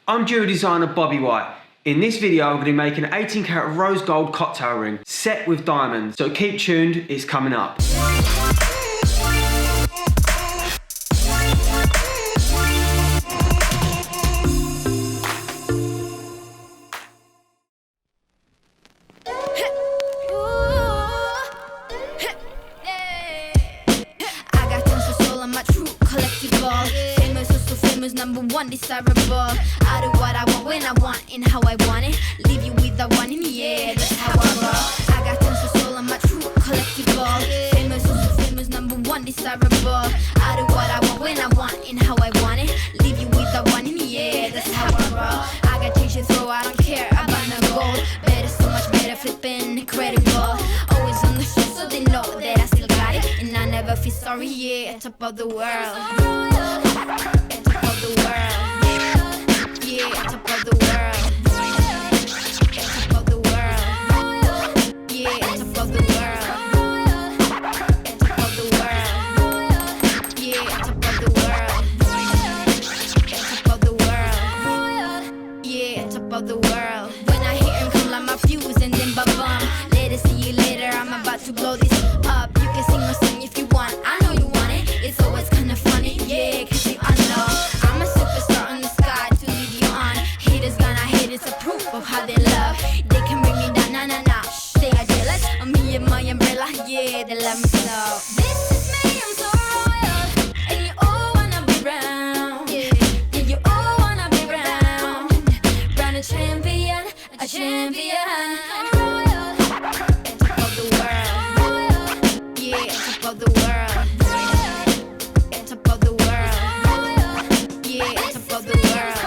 I'm jewellery designer Bobby White. In this video, I'm going to be making an 18 carat rose gold cocktail ring set with diamonds. So keep tuned, it's coming up. #1 desirable. I do what I want when I want and how I want it. Leave you with the one in the air. That's how I roll. I got tons of soul. I'm a true collectible. Famous, #1 desirable. I do what I want when I want and how I want it. Leave you with the one in the air. That's how I roll. I got change to throw. I don't care about no gold. Better, so much better, flipping incredible. Always on the show, so they know that I still got it, and I never feel sorry. Yeah, top of the world. The world, yeah, top of the world, top of the world, yeah, top of the world, top of the world, yeah, top of the world, top of the world, yeah, top of the world. When I hear him come like my fuse and then ba-bum, later, see you later, I'm about to blow this up. You can sing my song if you want, I know you want it. It's always kind of funny, yeah, cause you know of how they love. They can bring me down, nah, nah, nah. They are jealous of me and my umbrella. Yeah, they love me so. This is me, I'm so royal, and you all wanna be round. Yeah, you all wanna be round. Round a champion, a champion. Royal, top of the world. Yeah, top of the world. Top of the world. Yeah, top of the world.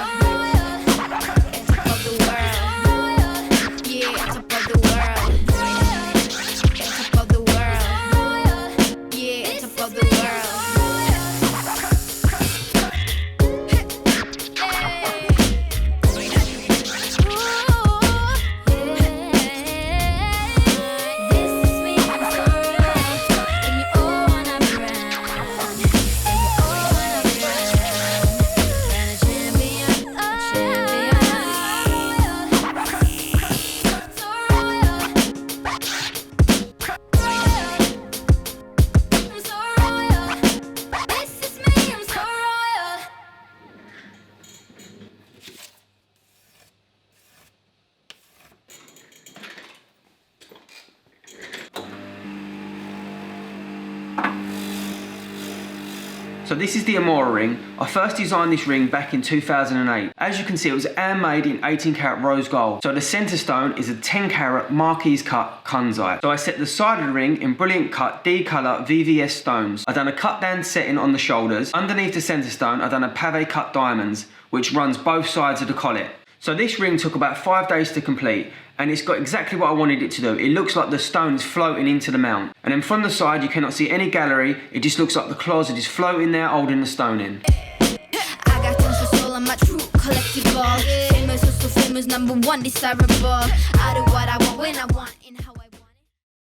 So this is the Mora ring. I first designed this ring back in 2008. As you can see, it was handmade in 18 carat rose gold. So the center stone is a 10 carat marquise cut Kunzite. So I set the side of the ring in brilliant cut D color VVS stones. I done a cut down setting on the shoulders. Underneath the center stone, I done a pave cut diamonds, which runs both sides of the collet. So this ring took about 5 days to complete, and it's got exactly what I wanted it to do. It looks like the stone's floating into the mount. And then from the side, you cannot see any gallery. It just looks like the claws are just floating there, holding the stone in. I got tons of soul, I'm a true collectible. Famous, so famous, #1 desirable. I do what I want when I want.